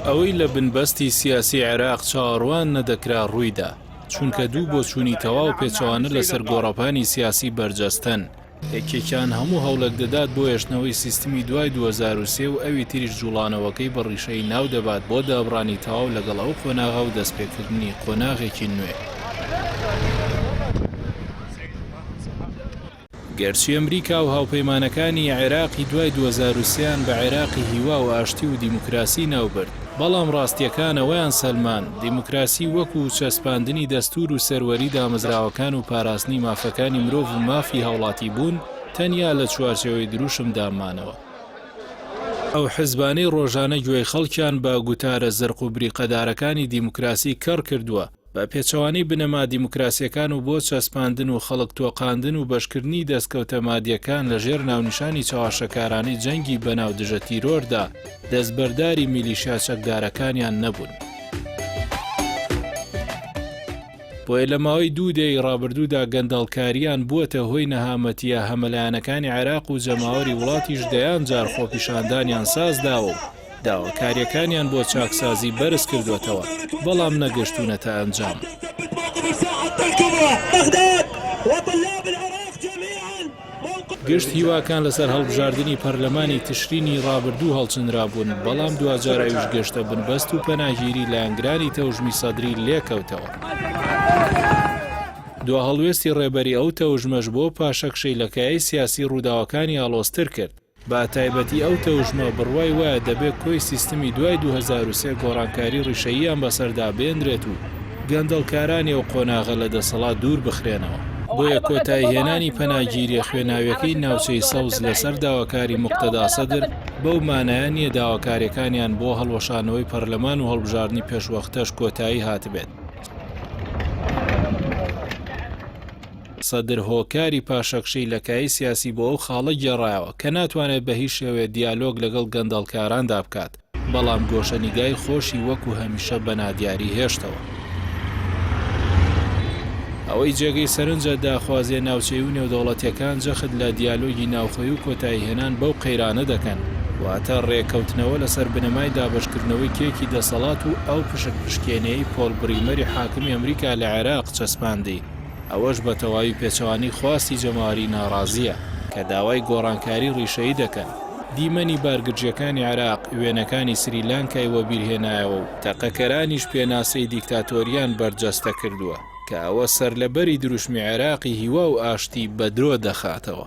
ئەوەی لە بنبەستی سیاسی عێراق چاوەڕوان نەدەکرا ڕوویدا، چونکە دوو بۆ چوونی تەواو پێچەوانە لەسەر گۆڕەپانی سیاسی بەرجەستن. یەکێکیان هەموو هەوڵێک دەدات بۆ هێشتنەوەی سیستمی دوای 2003 و ئەوی تریش جوڵانەوەکەی بە ڕیشەی ناو دەبات بۆ دابڕانی تەواو لەگەڵ ئەو قۆناغا و دەستپێکردنی قۆناغێکی نوێ. گەرچی ئەمریکا و هاوپەیمانەکانی عێراقی دوای 2003 بە عێراقی هیوا و ئاشتی و دیموکراسی ناوبرد، بەڵام ڕاستیەکانەوەیان سەلمان دیموکراسی وەکو چەسپاندنی دەستور و سەروەری دامەزراوەکان و پاراستنی مافەکانی مرۆڤ و مافی هەوڵاتی بوون تەنیا لە چوارچێوەی دروشم دامانەوە. ئەو حیزبانەی ڕۆژانە گوێی خەڵکیان بە گوتارە زەرق و بریقەدارەکانی دیموکراسی کەڕ کردووە بە پێچەوانەی بنەما دیموکراسیەکان و بۆ چەسپاندن و خەڵک تۆقاندن و بەشکردنی دەستکەوتە مادیەکان لەژێر ناونیشانی چاواشەکارانەی جەنگی بەناو دژە تیرۆردا دەستبەرداری میلیشیا چەکدارەکانیان نەبوون. بۆیە لە ماوەی 2 دەی ڕابردوودا گەندەڵکاریان بووەتە هۆی نەهامەتیە هەمەلایەنەکانی عێراق و جەماوەری وڵاتیش دەیان جار خۆپیشاندانیان سازداوە و داواکاریەکانیان بۆ چاکسازی بەرز کردوێتەوە، بەڵام نەگەشتوونەتە ئەنجام. گشت هیواکان لەسەر هەڵبژاردننی پەرلەمانی تشرینی ڕابردوو هەڵچنرابوون، بەڵام دوجاراویش گەشتە بنبەست و پەناگیری لایەنگرانی تەوژمی سەدری لێکەوتەوە. دو هەڵوێستی ڕێبەری ئەو تەوژمەش بۆ پاشەکشەیلەکایی سیاسی ڕووداوەکانی ئاڵۆزتر کرد. با تایبەتی ئەو تەوژمە بڕوای وایە دەبێت کۆی سیستمی دوای 2003 گۆڕانکاری ڕیشەییان بەسەردا بێنرێت و گەندەڵکارانی و قۆناغە لە دەسەڵات دوور بخرێنەوە. بۆیە کۆتایهێنانی پەناگیریە خوێناویەکەی ناوچەی سەوز لەسەر داواکاری موقتەدا سەدر بەو مانایە نیە داواکاریەکانیان بۆ هەڵوەشانەوەی پەرلەمان و هەڵبژاردننی پێشوەختەش کۆتایی هاتبێت. سەدر هۆکاری پاشەکشەی لەکایی سیاسی بۆ ئەو خاڵە گێڕایەوە کە ناتوانێت بە هیچ شێوێ دیالۆگ لەگەڵ گەندەڵکاراندا بکات، بەڵام گۆشەنیگای خۆشی وەکو هەمیشە بە نادیاری هێشتەوە. ئەوەی جێگەی سەرنجە داخوازیە ناوچەی و نێودەوڵەتیەکان جەخت لە دیالۆگی ناوخۆی و کۆتاییهێنان بەو قەیرانە دەکەن، واتە ڕێکەوتنەوە لەسەر بنەمای دابەشکردنەوەی کێکی دەسەڵات و ئەو پشکپشکێنەی پۆل بریمەری حاکمی ئەمریکا لە عێراق چەسپاندی. ئەوەش بە تەواوی پێچەوانی خواستی جەماوەری ناڕازیە کە داوای گۆڕانکاری ڕیشەیی دەکەن. دیمەنی بارگرجیەکانی عێراق وێنەکانی سریلانکای وە بیرهێنایەوە و تەقەکەرانیش پێناسەی دیکتاتۆریان بەرجەستە کردووە کە ئەوە سەر لەبەری دروشمی عێراقی هیوا و ئاشتی بە درۆ دەخاتەوە.